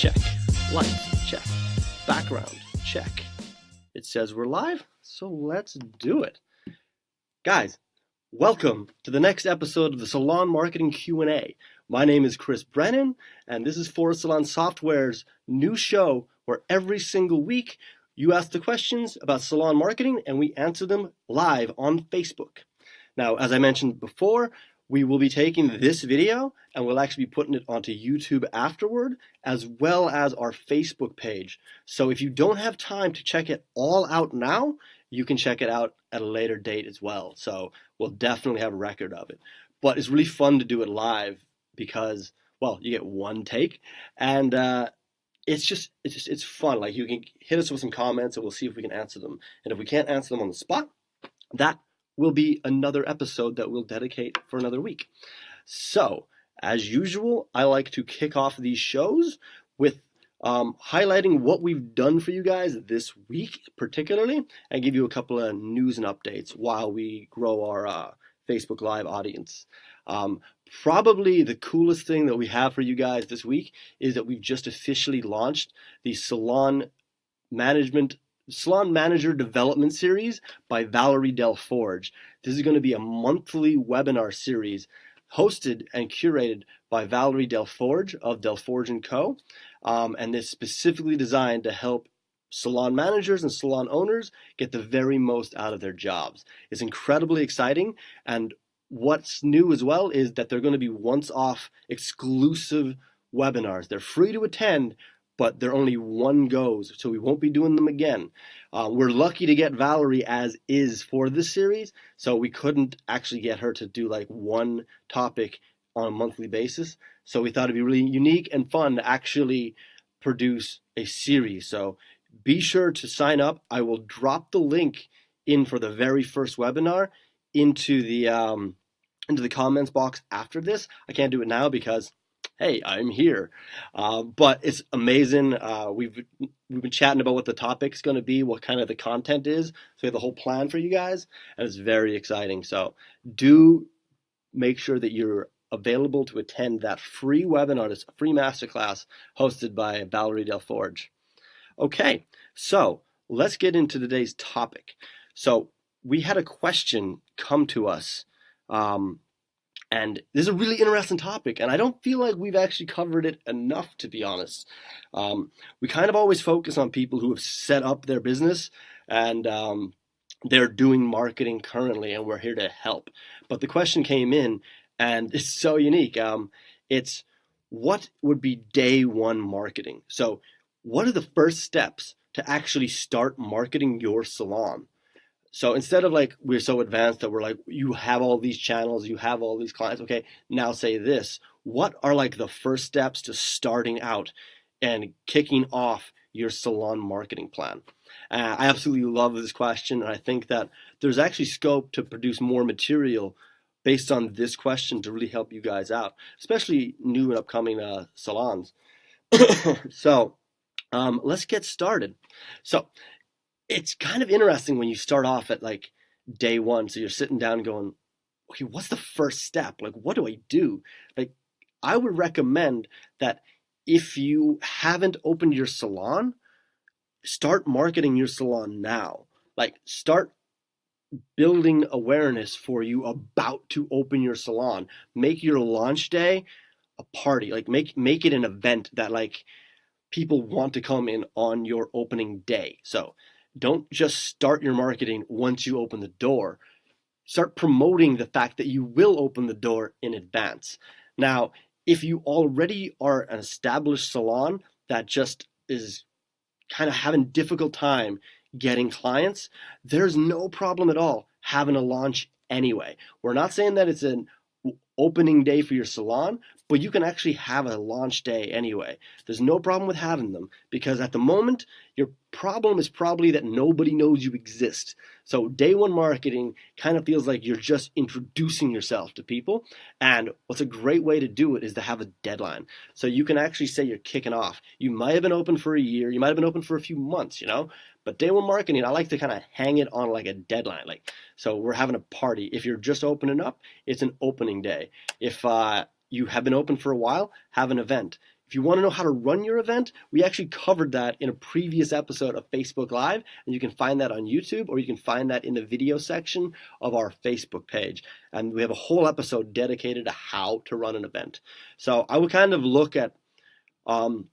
check. Lights, check. Background, check. It says we're live, so let's do it. Guys, welcome to the next episode of the Salon Marketing Q&A. My name is Chris Brennan, and this is Phorest Salon Software's new show where every single week you ask the questions about salon marketing and we answer them live on Facebook. Now, as I mentioned before, we will be taking this video and we'll actually be putting it onto YouTube afterward, as well as our Facebook page. So if you don't have time to check it all out now, you can check it out at a later date as well. So we'll definitely have a record of it. But it's really fun to do it live because, well, you get one take, and it's fun. Like, you can hit us with some comments and we'll see if we can answer them. And if we can't answer them on the spot, that will be another episode that we'll dedicate for another week. So, as usual, I like to kick off these shows with highlighting what we've done for you guys this week particularly, and give you a couple of news and updates while we grow our Facebook Live audience. Probably the coolest thing that we have for you guys this week is that we've just officially launched the Salon Manager Development Series by Valerie Del-Forge. This is going to be a monthly webinar series hosted and curated by Valerie Del-Forge of Del-Forge & Co. And this is specifically designed to help salon managers and salon owners get the very most out of their jobs. It's incredibly exciting, and what's new as well is that they're going to be once-off exclusive webinars. They're free to attend, but they're only one goes, so we won't be doing them again. We're lucky to get Valerie as is for this series, so we couldn't actually get her to do like one topic on a monthly basis. So we thought it'd be really unique and fun to actually produce a series. So be sure to sign up. I will drop the link in for the very first webinar into the comments box after this. I can't do it now because, hey, I'm here. But it's amazing. We've been chatting about what the topic's going to be, what kind of the content is. So we have the whole plan for you guys, and it's very exciting. So do make sure that you're available to attend that free webinar, this free masterclass hosted by Valerie Del-Forge. Okay, so let's get into today's topic. So we had a question come to us, and this is a really interesting topic, and I don't feel like we've actually covered it enough, to be honest. We kind of always focus on people who have set up their business and they're doing marketing currently, and we're here to help. But the question came in, and it's so unique. It's, what would be day one marketing? So what are the first steps to actually start marketing your salon? So instead of like, we're so advanced that we're like, you have all these channels, you have all these clients, okay, now say this. What are like the first steps to starting out and kicking off your salon marketing plan? I absolutely love this question, and I think that there's actually scope to produce more material based on this question to really help you guys out, especially new and upcoming salons. So let's get started. So it's kind of interesting when you start off at like day one. So you're sitting down going, okay, what's the first step? Like, what do I do? Like, I would recommend that if you haven't opened your salon, start marketing your salon now. Like, start building awareness for you about to open your salon. Make your launch day a party. Like, make it an event that like people want to come in on your opening day. So don't just start your marketing once you open the door. Start promoting the fact that you will open the door in advance. Now, if you already are an established salon that just is kind of having a difficult time getting clients, there's no problem at all having a launch anyway. We're not saying that it's an opening day for your salon, but you can actually have a launch day anyway. There's no problem with having them, because at the moment, your problem is probably that nobody knows you exist. So day one marketing kind of feels like you're just introducing yourself to people. And what's a great way to do it is to have a deadline. So you can actually say you're kicking off. You might have been open for a year, you might have been open for a few months, but day one marketing, I like to kind of hang it on like a deadline. Like, so we're having a party. If you're just opening up, it's an opening day. If you have been open for a while, have an event. If you want to know how to run your event, we actually covered that in a previous episode of Facebook Live, and you can find that on YouTube, or you can find that in the video section of our Facebook page. And we have a whole episode dedicated to how to run an event. So I would kind of look at kind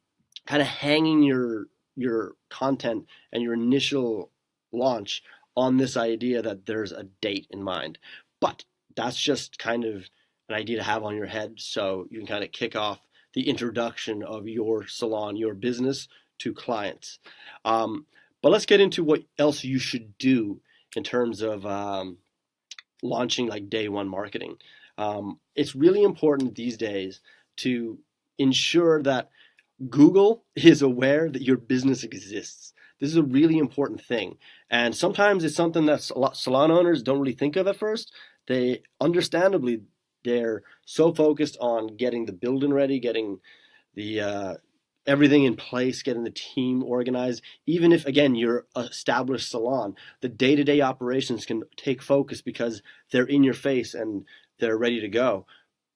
of hanging your content and your initial launch on this idea that there's a date in mind. But that's just kind of an idea to have on your head, so you can kind of kick off the introduction of your salon, your business, to clients. But let's get into what else you should do in terms of launching like day one marketing. It's really important these days to ensure that Google is aware that your business exists. This is a really important thing. And sometimes it's something that salon owners don't really think of at first. They understandably, they're so focused on getting the building ready, getting the everything in place, getting the team organized. Even if, again, you're an established salon, the day-to-day operations can take focus because they're in your face and they're ready to go.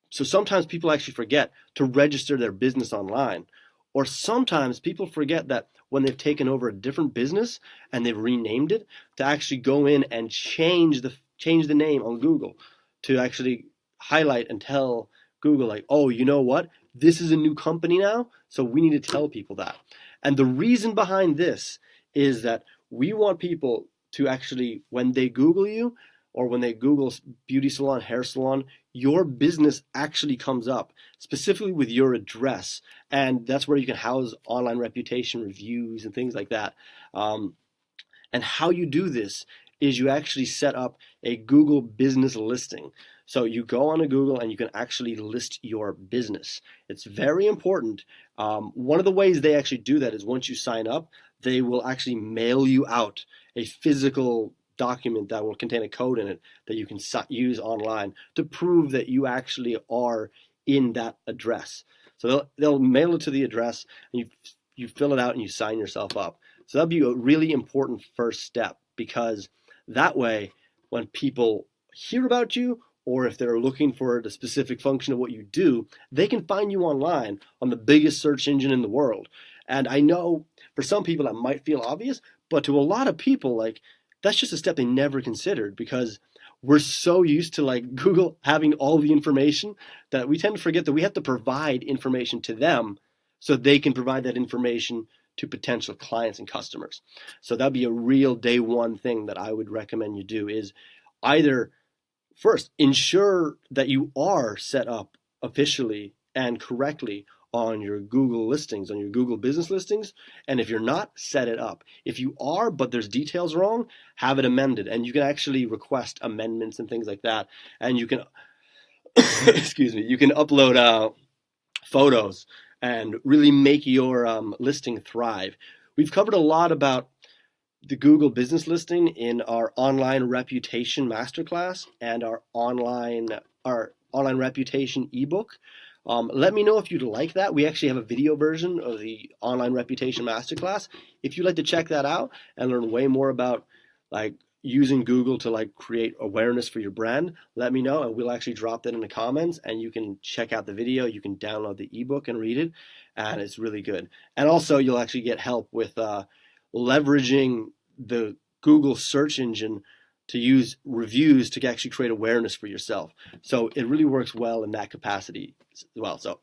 So sometimes people actually forget to register their business online. Or sometimes people forget that when they've taken over a different business and they've renamed it, to actually go in and change the name on Google, to actually highlight and tell Google, like, oh, you know what? This is a new company now, so we need to tell people that. And the reason behind this is that we want people to actually, when they Google you, or when they Google beauty salon, hair salon, your business actually comes up, specifically with your address. And that's where you can house online reputation reviews and things like that. And how you do this is you actually set up a Google business listing. So you go on to Google and you can actually list your business. It's very important. One of the ways they actually do that is once you sign up, they will actually mail you out a physical document that will contain a code in it that you can use online to prove that you actually are in that address. So they'll mail it to the address, and you fill it out and you sign yourself up. So that'll be a really important first step, because that way when people hear about you, or if they're looking for the specific function of what you do, they can find you online on the biggest search engine in the world. And I know for some people that might feel obvious, but to a lot of people, like, that's just a step they never considered, because we're so used to like Google having all the information that we tend to forget that we have to provide information to them so they can provide that information to potential clients and customers. So that'd be a real day one thing that I would recommend you do, is either first ensure that you are set up officially and correctly on your Google listings, on your Google business listings. And if you're not, set it up. If you are, but there's details wrong, have it amended. And you can actually request amendments and things like that. And you can, excuse me, you can upload photos and really make your listing thrive. We've covered a lot about the Google business listing in our online reputation masterclass and our online reputation ebook. Let me know if you'd like that. We actually have a video version of the online reputation masterclass. If you'd like to check that out and learn way more about like using Google to like create awareness for your brand, let me know and we'll actually drop that in the comments, and you can check out the video. You can download the ebook and read it, and it's really good. And also you'll actually get help with leveraging the Google search engine to use reviews to actually create awareness for yourself. So it really works well in that capacity as well. So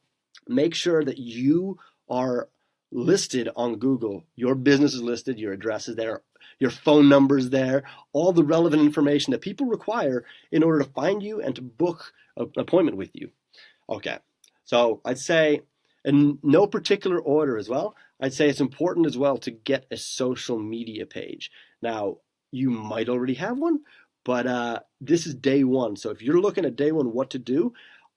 make sure that you are listed on Google. Your business is listed, your address is there, your phone number is there, all the relevant information that people require in order to find you and to book an appointment with you. Okay, so I'd say, in no particular order as well, I'd say it's important as well to get a social media page. Now, you might already have one, but this is day one. So if you're looking at day one what to do,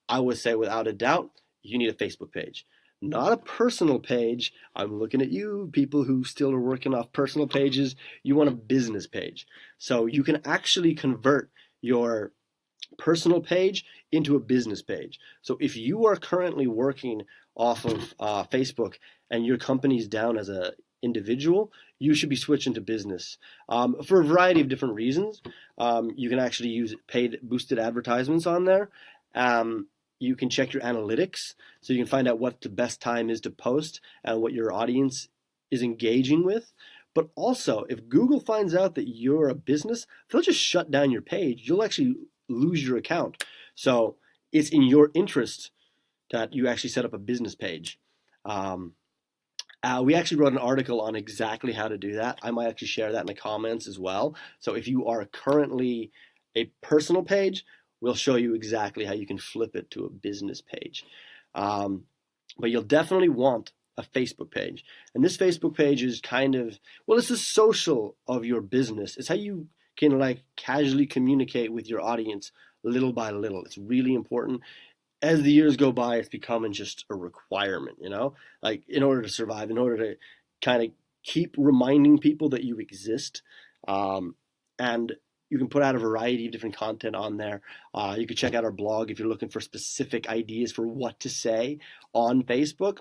I would say without a doubt, you need a Facebook page. Not a personal page. I'm looking at you, people who still are working off personal pages. You want a business page. So you can actually convert your personal page into a business page. So if you are currently working off of Facebook and your company's down as an individual, you should be switching to business for a variety of different reasons. You can actually use paid boosted advertisements on there. you can check your analytics, so you can find out what the best time is to post and what your audience is engaging with. But also, if Google finds out that you're a business, they'll just shut down your page. You'll actually lose your account. So it's in your interest that you actually set up a business page. We actually wrote an article on exactly how to do that. I might actually share that in the comments as well. So if you are currently a personal page, we'll show you exactly how you can flip it to a business page. But you'll definitely want a Facebook page. And this Facebook page is kind of, well, it's the social of your business. It's how you can like casually communicate with your audience little by little. It's really important. As the years go by, it's becoming just a requirement, like in order to survive, in order to kind of keep reminding people that you exist. And you can put out a variety of different content on there. You can check out our blog if you're looking for specific ideas for what to say on Facebook.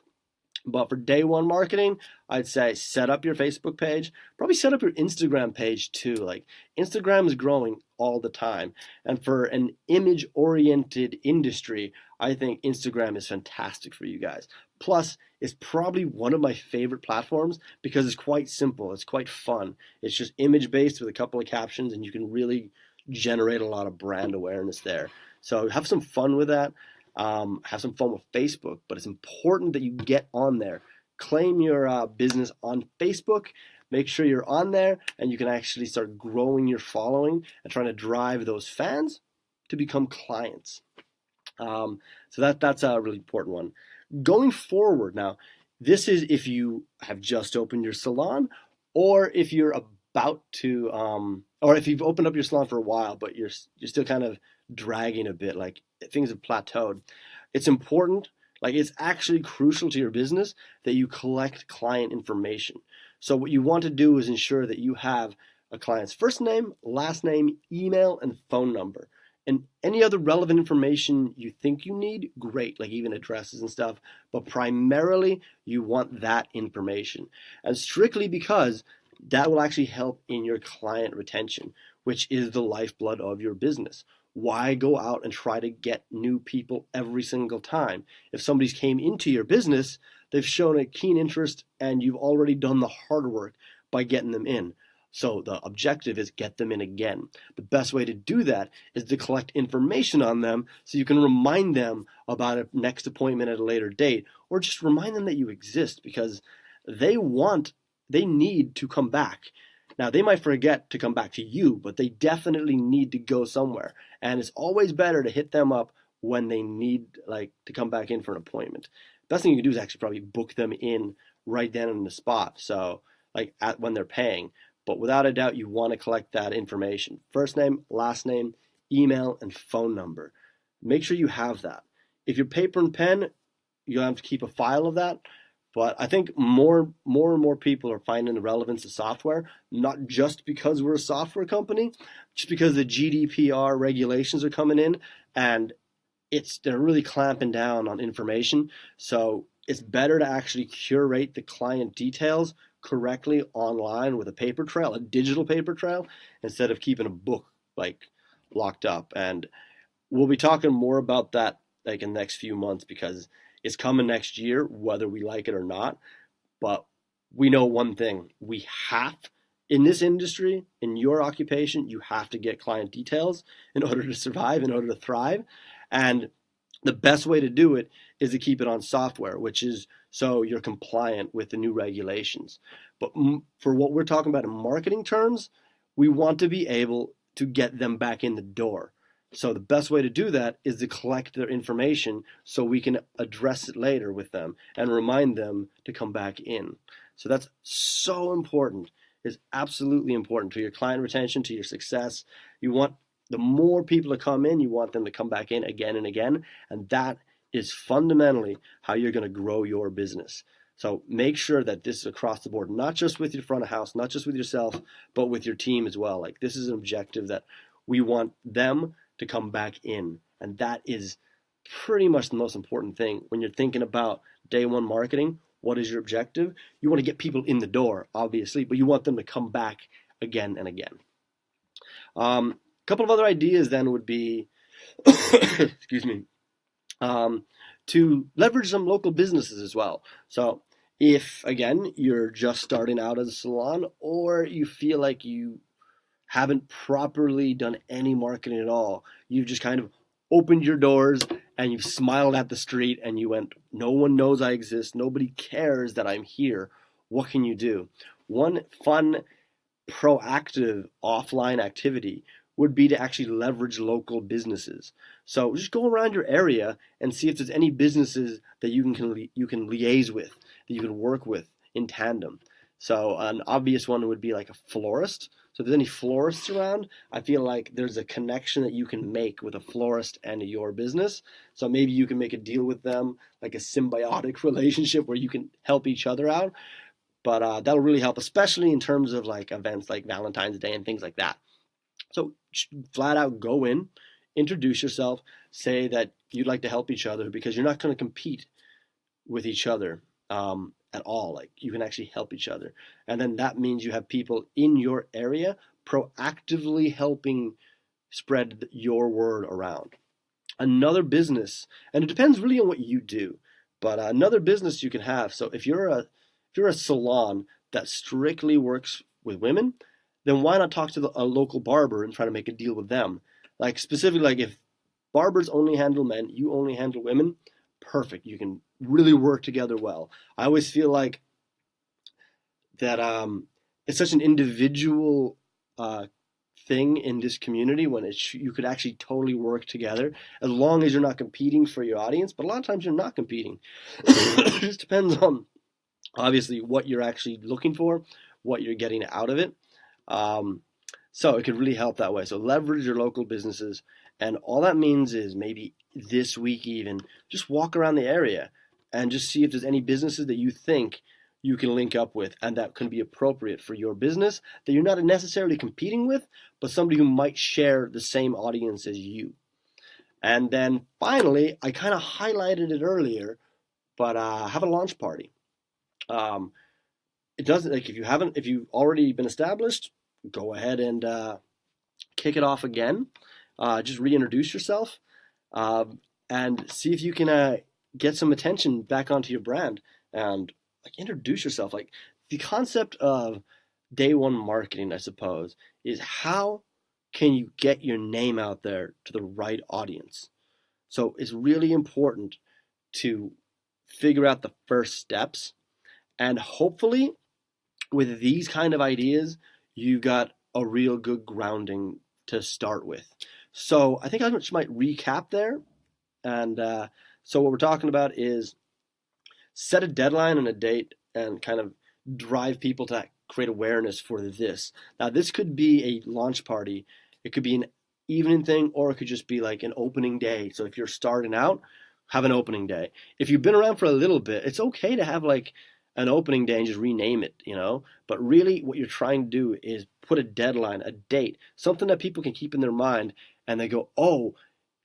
But for day one marketing, I'd say set up your Facebook page. Probably set up your Instagram page too. Like Instagram is growing all the time. And for an image-oriented industry, I think Instagram is fantastic for you guys. Plus, it's probably one of my favorite platforms because it's quite simple. It's quite fun. It's just image-based with a couple of captions, and you can really generate a lot of brand awareness there. So have some fun with that. Have some fun with Facebook, but it's important that you get on there. Claim your business on Facebook. Make sure you're on there, and you can actually start growing your following and trying to drive those fans to become clients. So that's a really important one. Going forward now, this is if you have just opened your salon, or if you're about to, or if you've opened up your salon for a while, but you're still kind of dragging a bit, like things have plateaued. It's important, like it's actually crucial to your business that you collect client information. So what you want to do is ensure that you have a client's first name, last name, email, and phone number. And any other relevant information you think you need, great, like even addresses and stuff. But primarily, you want that information. And strictly because that will actually help in your client retention, which is the lifeblood of your business. Why go out and try to get new people every single time? If somebody's came into your business, they've shown a keen interest and you've already done the hard work by getting them in. So the objective is get them in again. The best way to do that is to collect information on them so you can remind them about a next appointment at a later date, or just remind them that you exist because they need to come back. Now, they might forget to come back to you, but they definitely need to go somewhere. And it's always better to hit them up when they need to come back in for an appointment. Best thing you can do is actually probably book them in right then on the spot. So when they're paying. But without a doubt, you want to collect that information. First name, last name, email, and phone number. Make sure you have that. If you're paper and pen, you'll have to keep a file of that. But I think more and more people are finding the relevance of software, not just because we're a software company, just because the GDPR regulations are coming in and they're really clamping down on information. So it's better to actually curate the client details correctly online with a paper trail, a digital paper trail, instead of keeping a book locked up. And we'll be talking more about that in the next few months because it's coming next year, whether we like it or not. But we know one thing. We have, in this industry, in your occupation, you have to get client details in order to survive, in order to thrive. And the best way to do it is to keep it on software, which is so you're compliant with the new regulations. But for what we're talking about in marketing terms, we want to be able to get them back in the door. So the best way to do that is to collect their information so we can address it later with them and remind them to come back in. So that's so important. It's absolutely important to your client retention, to your success. You want the more people to come in, you want them to come back in again and again. And that is fundamentally how you're going to grow your business. So make sure that this is across the board, not just with your front of house, not just with yourself, but with your team as well. This is an objective that we want them to come back in. And that is pretty much the most important thing. When you're thinking about day one marketing, what is your objective? You want to get people in the door, obviously, but you want them to come back again and again. A couple of other ideas then would be, excuse me, to leverage some local businesses as well. So if, again, you're just starting out as a salon, or you feel like you haven't properly done any marketing at all, you've just kind of opened your doors and you've smiled at the street and you went, no one knows I exist, nobody cares that I'm here, what can you do? One fun, proactive offline activity would be to actually leverage local businesses. So just go around your area and see if there's any businesses that you can liaise with, that you can work with in tandem. So an obvious one would be like a florist. So if there's any florists around, I feel like there's a connection that you can make with a florist and your business. So maybe you can make a deal with them, like a symbiotic relationship where you can help each other out. But that'll really help, especially in terms of like events like Valentine's Day and things like that. So flat out go in, introduce yourself, say that you'd like to help each other because you're not going to compete with each other at all. Like you can actually help each other. And then that means you have people in your area proactively helping spread your word around. Another business, and it depends really on what you do, but another business you can have. So if you're a salon that strictly works with women, then why not talk to a local barber and try to make a deal with them? Like specifically, like if barbers only handle men, you only handle women, perfect. You can really work together well. I always feel like that it's such an individual thing in this community when you could actually totally work together as long as you're not competing for your audience. But a lot of times you're not competing. It just depends on obviously what you're actually looking for, what you're getting out of it. So it could really help that way. So leverage your local businesses. And all that means is maybe this week even, just walk around the area and just see if there's any businesses that you think you can link up with and that can be appropriate for your business that you're not necessarily competing with, but somebody who might share the same audience as you. And then finally, I kind of highlighted it earlier, but have a launch party. It doesn't, like if you've already been established, go ahead and kick it off again. Just reintroduce yourself and see if you can get some attention back onto your brand and like introduce yourself. Like the concept of day one marketing, I suppose, is how can you get your name out there to the right audience? So it's really important to figure out the first steps, and hopefully with these kind of ideas, you've got a real good grounding to start with. So I think I just might recap there. And so what we're talking about is set a deadline and a date and kind of drive people to create awareness for this. Now, this could be a launch party. It could be an evening thing, or it could just be like an opening day. So if you're starting out, have an opening day. If you've been around for a little bit, it's okay to have like an opening day and just rename it, But really what you're trying to do is put a deadline, a date, something that people can keep in their mind and they go, oh,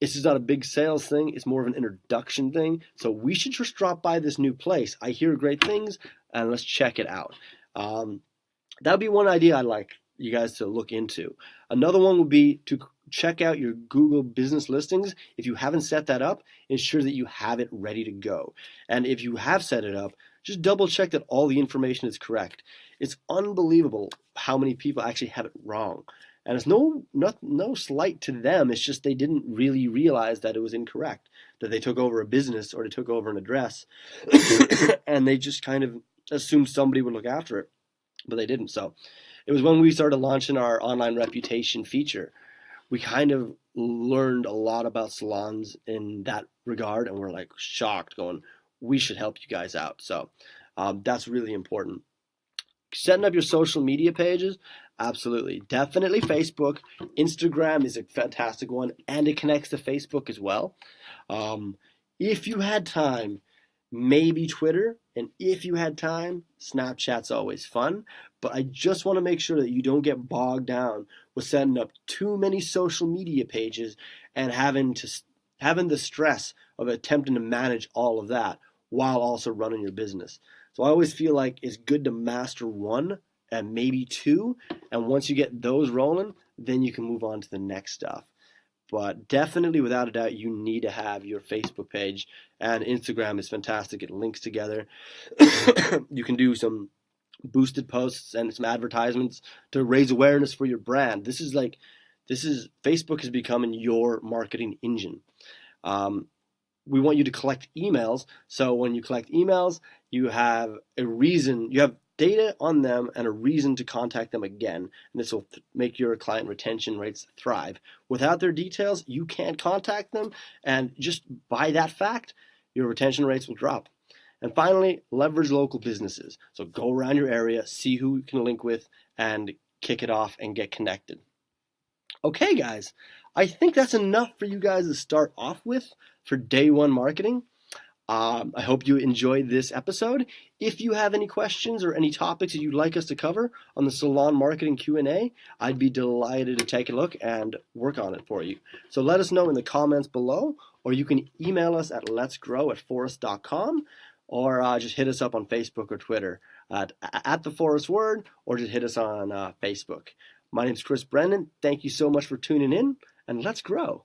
this is not a big sales thing. It's more of an introduction thing. So we should just drop by this new place. I hear great things and let's check it out. That would be one idea I'd like you guys to look into. Another one would be to check out your Google business listings. If you haven't set that up, ensure that you have it ready to go. And if you have set it up, just double check that all the information is correct. It's unbelievable how many people actually have it wrong. And it's no slight to them. It's just they didn't really realize that it was incorrect, that they took over a business or they took over an address and they just kind of assumed somebody would look after it, but they didn't. So it was when we started launching our online reputation feature, we kind of learned a lot about salons in that regard, and we're like shocked going, we should help you guys out. So that's really important. Setting up your social media pages, absolutely. Definitely Facebook. Instagram is a fantastic one, and it connects to Facebook as well. If you had time, maybe Twitter, and if you had time, Snapchat's always fun. But I just want to make sure that you don't get bogged down with setting up too many social media pages and having the stress of attempting to manage all of that while also running your business. So I always feel like it's good to master one and maybe two, and once you get those rolling, then you can move on to the next stuff. But definitely, without a doubt, you need to have your Facebook page, and Instagram is fantastic. It links together. You can do some boosted posts and some advertisements to raise awareness for your brand. Facebook is becoming your marketing engine. We want you to collect emails. So when you collect emails, you have data on them and a reason to contact them again. And this will make your client retention rates thrive. Without their details, you can't contact them. And just by that fact, your retention rates will drop. And finally, leverage local businesses. So go around your area, see who you can link with, and kick it off and get connected. Okay, guys, I think that's enough for you guys to start off with for day one marketing. I hope you enjoyed this episode. If you have any questions or any topics that you'd like us to cover on the Salon Marketing Q&A, I'd be delighted to take a look and work on it for you. So let us know in the comments below, or you can email us at letsgrow@phorest.com, or just hit us up on Facebook or Twitter at the Phorest Word, or just hit us on Facebook. My name is Chris Brennan. Thank you so much for tuning in, and let's grow.